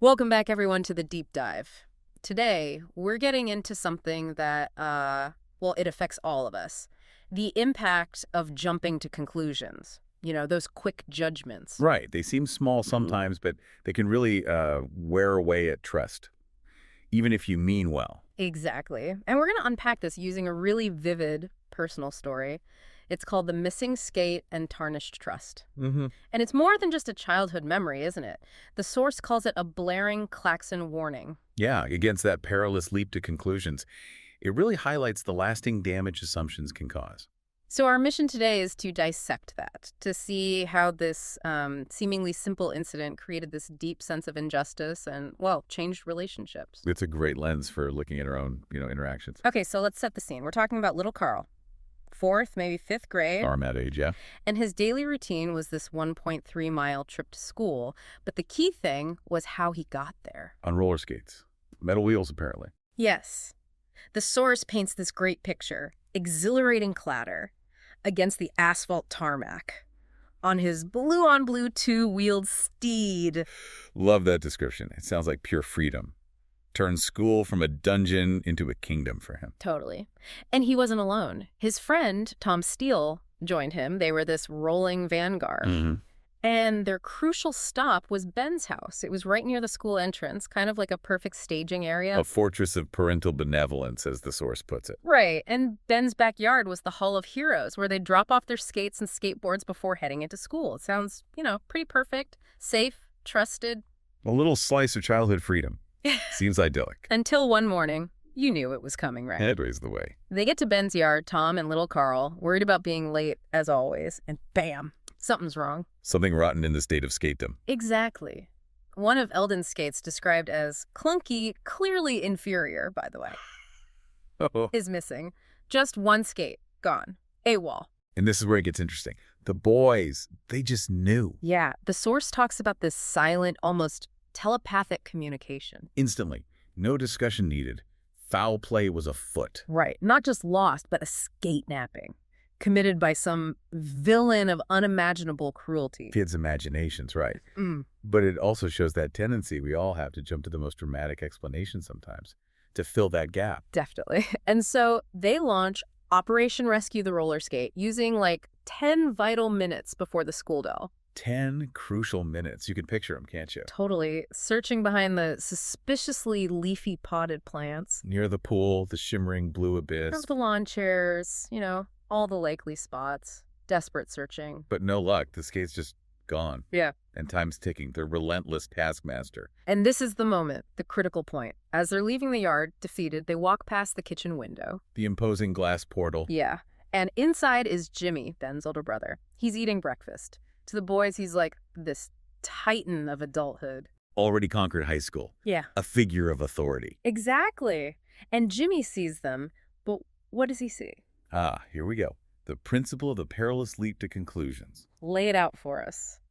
Welcome back, everyone, to the deep dive. Today, we're getting into something that, well, it affects all of us. The impact of jumping to conclusions. You know, those quick judgments. Right. They seem small sometimes, but they can really wear away at trust, even if you mean well. Exactly. And we're going to unpack this using a really vivid personal story. It's called The Missing Skate and Tarnished Trust. Mm-hmm. And it's more than just a childhood memory, isn't it? The source calls it a blaring klaxon warning. Yeah, against that perilous leap to conclusions. It really highlights the lasting damage assumptions can cause. So our mission today is to dissect that, to see how this seemingly simple incident created this deep sense of injustice and, well, changed relationships. It's a great lens for looking at our own, interactions. Okay, so let's set the scene. We're talking about little Carl, fourth, maybe fifth grade. Arm at age, yeah. And his daily routine was this 1.3-mile trip to school. But the key thing was how he got there. On roller skates. Metal wheels, apparently. Yes. The source paints this great picture, exhilarating clatter against the asphalt tarmac on his blue-on-blue two-wheeled steed. Love that description. It sounds like pure freedom. Turned school from a dungeon into a kingdom for him. Totally. And he wasn't alone. His friend, Tom Steele, joined him. They were this rolling vanguard. Mm-hmm. And their crucial stop was Ben's house. It was right near the school entrance, kind of like a perfect staging area. A fortress of parental benevolence, as the source puts it. Right. And Ben's backyard was the Hall of Heroes, where they'd drop off their skates and skateboards before heading into school. It sounds, pretty perfect, safe, trusted. A little slice of childhood freedom. Seems idyllic. Until one morning, you knew it was coming, right? Headway's the way. They get to Ben's yard, Tom and little Carl, worried about being late, as always, and bam, something's wrong. Something rotten in the state of skatedom. Exactly. One of Eldon's skates, described as clunky, clearly inferior, by the way, is missing. Just one skate, gone. AWOL. And this is where it gets interesting. The boys, they just knew. Yeah, the source talks about this silent, almost telepathic communication. Instantly. No discussion needed. Foul play was afoot. Right. Not just lost, but a skate napping, committed by some villain of unimaginable cruelty. Kids' imaginations, right. But it also shows that tendency we all have to jump to the most dramatic explanation sometimes, to fill that gap. Definitely. And so they launch Operation Rescue the Roller Skate using like 10 vital minutes before the school bell. 10 crucial minutes. You can picture them, can't you? Totally. Searching behind the suspiciously leafy potted plants. Near the pool, the shimmering blue abyss. The lawn chairs, all the likely spots. Desperate searching. But no luck. The skate's just gone. Yeah. And time's ticking. The relentless taskmaster. And this is the moment, the critical point. As they're leaving the yard, defeated, they walk past the kitchen window. The imposing glass portal. Yeah. And inside is Jimmy, Ben's older brother. He's eating breakfast. To the boys, he's like this titan of adulthood. Already conquered high school. Yeah. A figure of authority. Exactly. And Jimmy sees them, but what does he see? Here we go. The principle of the perilous leap to conclusions. Lay it out for us.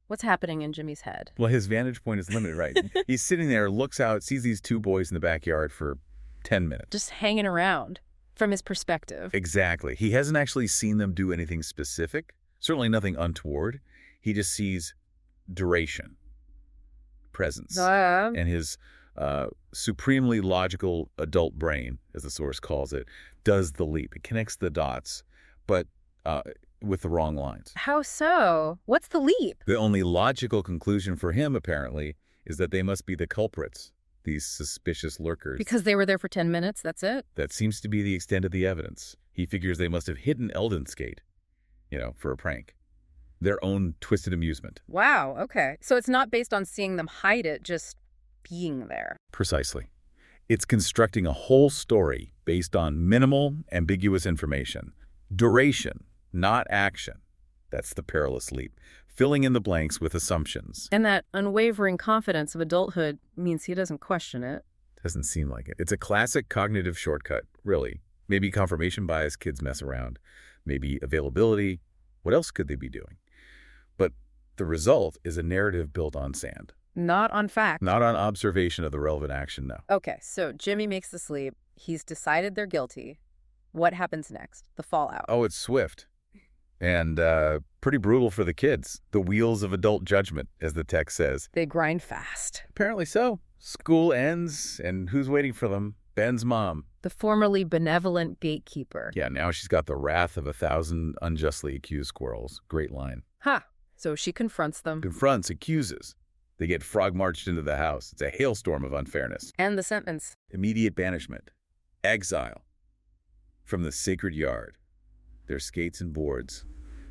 What's happening in Jimmy's head? Well, his vantage point is limited, right? He's sitting there, looks out, sees these two boys in the backyard for 10 minutes. Just hanging around from his perspective. Exactly. He hasn't actually seen them do anything specific. Certainly nothing untoward. He just sees duration, presence, and his supremely logical adult brain, as the source calls it, does the leap. It connects the dots, but with the wrong lines. How so? What's the leap? The only logical conclusion for him, apparently, is that they must be the culprits, these suspicious lurkers. Because they were there for 10 minutes, that's it? That seems to be the extent of the evidence. He figures they must have hidden Eldon's skate, for a prank. Their own twisted amusement. Wow, okay. So it's not based on seeing them hide it, just being there. Precisely. It's constructing a whole story based on minimal, ambiguous information. Duration, not action. That's the perilous leap. Filling in the blanks with assumptions. And that unwavering confidence of adulthood means he doesn't question it. Doesn't seem like it. It's a classic cognitive shortcut, really. Maybe confirmation bias kids mess around. Maybe availability. What else could they be doing? But the result is a narrative built on sand. Not on fact. Not on observation of the relevant action, no. Okay, so Jimmy makes the leap. He's decided they're guilty. What happens next? The fallout. Oh, it's swift. And pretty brutal for the kids. The wheels of adult judgment, as the text says. They grind fast. Apparently so. School ends, and who's waiting for them? Ben's mom. The formerly benevolent gatekeeper. Yeah, now she's got the wrath of 1,000 unjustly accused squirrels. Great line. Ha! So she confronts them. Confronts, accuses. They get frog-marched into the house. It's a hailstorm of unfairness. And the sentence. Immediate banishment. Exile. From the sacred yard. Their skates and boards.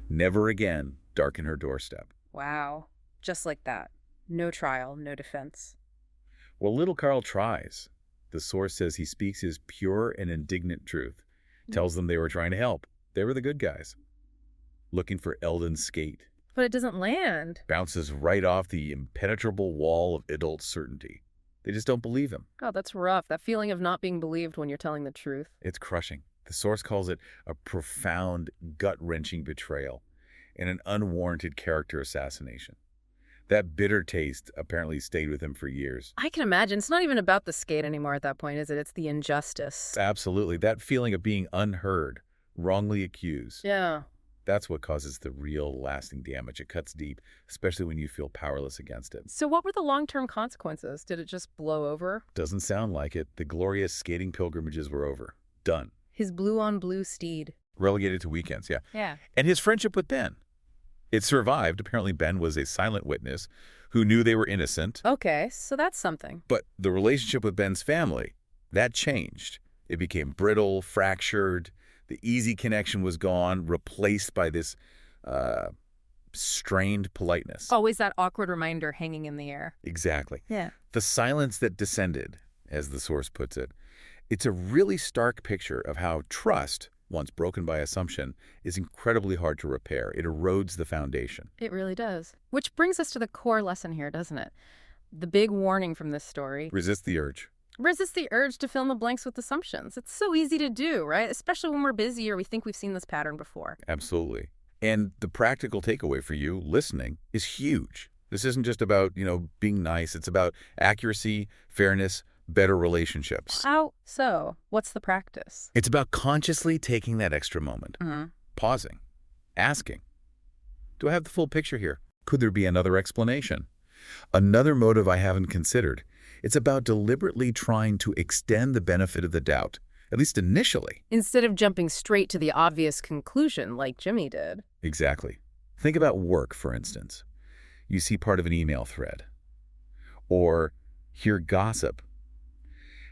Never again darken her doorstep. Wow. Just like that. No trial, no defense. Well, little Carl tries. The source says he speaks his pure and indignant truth. Tells them they were trying to help. They were the good guys. Looking for Eldon's skate. But it doesn't land. Bounces right off the impenetrable wall of adult certainty. They just don't believe him. Oh, that's rough. That feeling of not being believed when you're telling the truth. It's crushing. The source calls it a profound, gut-wrenching betrayal and an unwarranted character assassination. That bitter taste apparently stayed with him for years. I can imagine. It's not even about the skate anymore at that point, is it? It's the injustice. Absolutely. That feeling of being unheard, wrongly accused. Yeah. That's what causes the real lasting damage. It cuts deep, especially when you feel powerless against it. So what were the long-term consequences? Did it just blow over? Doesn't sound like it. The glorious skating pilgrimages were over. Done. His blue-on-blue steed. Relegated to weekends, yeah. Yeah. And his friendship with Ben. It survived. Apparently, Ben was a silent witness who knew they were innocent. Okay, so that's something. But the relationship with Ben's family, that changed. It became brittle, fractured. The easy connection was gone, replaced by this strained politeness. Always that awkward reminder hanging in the air. Exactly. Yeah. The silence that descended, as the source puts it. It's a really stark picture of how trust, once broken by assumption, is incredibly hard to repair. It erodes the foundation. It really does. Which brings us to the core lesson here, doesn't it? The big warning from this story. Resist the urge. Resist the urge to fill in the blanks with assumptions. It's so easy to do, right? Especially when we're busy or we think we've seen this pattern before. Absolutely. And the practical takeaway for you, listening, is huge. This isn't just about, being nice. It's about accuracy, fairness, better relationships. How so? What's the practice? It's about consciously taking that extra moment, pausing, asking, do I have the full picture here? Could there be another explanation? Another motive I haven't considered. It's about deliberately trying to extend the benefit of the doubt, at least initially. Instead of jumping straight to the obvious conclusion like Jimmy did. Exactly. Think about work, for instance. You see part of an email thread, or hear gossip.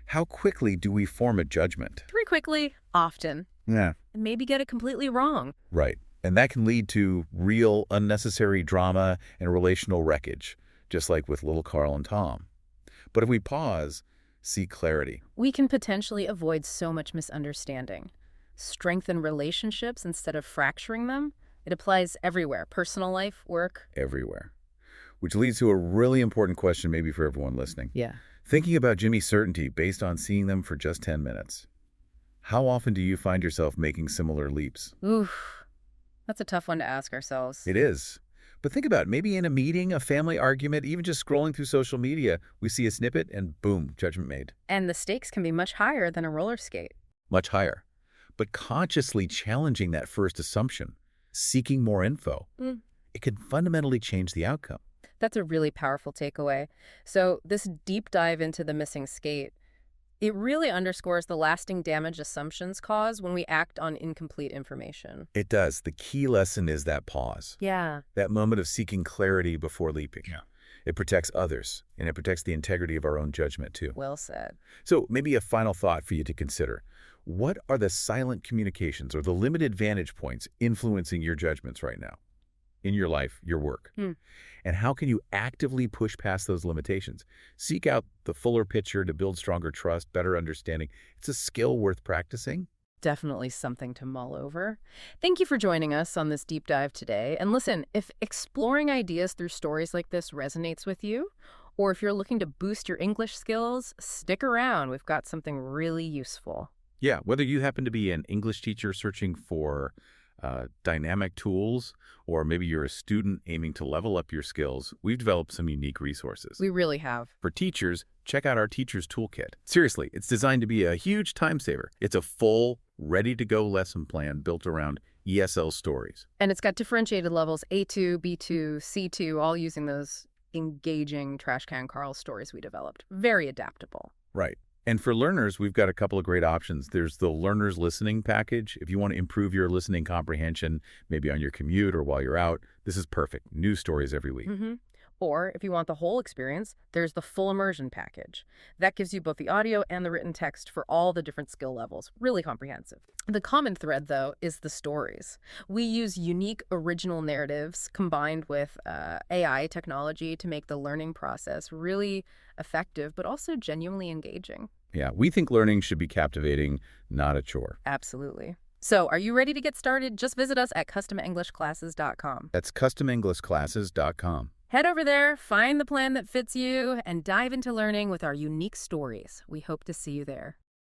How quickly do we form a judgment? Pretty quickly, often. Yeah. And maybe get it completely wrong. Right. And that can lead to real unnecessary drama and relational wreckage, just like with little Carl and Tom. But if we pause, seek clarity. We can potentially avoid so much misunderstanding. Strengthen relationships instead of fracturing them. It applies everywhere. Personal life, work. Everywhere. Which leads to a really important question maybe for everyone listening. Yeah. Thinking about Jimmy's certainty based on seeing them for just 10 minutes. How often do you find yourself making similar leaps? Oof. That's a tough one to ask ourselves. It is. But think about it. Maybe in a meeting, a family argument, even just scrolling through social media, we see a snippet and boom, judgment made. And the stakes can be much higher than a roller skate. Much higher. But consciously challenging that first assumption, seeking more info, it can fundamentally change the outcome. That's a really powerful takeaway. So this deep dive into the missing skate, it really underscores the lasting damage assumptions cause when we act on incomplete information. It does. The key lesson is that pause. Yeah. That moment of seeking clarity before leaping. Yeah. It protects others, and it protects the integrity of our own judgment, too. Well said. So maybe a final thought for you to consider. What are the silent communications or the limited vantage points influencing your judgments right now? In your life, your work? And how can you actively push past those limitations? Seek out the fuller picture to build stronger trust, better understanding. It's a skill worth practicing. Definitely something to mull over. Thank you for joining us on this deep dive today. And listen, if exploring ideas through stories like this resonates with you, or if you're looking to boost your English skills, stick around. We've got something really useful. Yeah, whether you happen to be an English teacher searching for dynamic tools, or maybe you're a student aiming to level up your skills, we've developed some unique resources. We really have. For teachers, check out our Teacher's Toolkit. Seriously, it's designed to be a huge time saver. It's a full, ready-to-go lesson plan built around ESL stories. And it's got differentiated levels, A2, B2, C2, all using those engaging Trash Can Carl stories we developed. Very adaptable. Right. And for learners, we've got a couple of great options. There's the Learner's Listening package. If you want to improve your listening comprehension, maybe on your commute or while you're out, this is perfect. New stories every week. Or, if you want the whole experience, there's the full immersion package. That gives you both the audio and the written text for all the different skill levels. Really comprehensive. The common thread, though, is the stories. We use unique, original narratives combined with AI technology to make the learning process really effective, but also genuinely engaging. Yeah, we think learning should be captivating, not a chore. Absolutely. So, are you ready to get started? Just visit us at customenglishclasses.com. That's customenglishclasses.com. Head over there, find the plan that fits you, and dive into learning with our unique stories. We hope to see you there.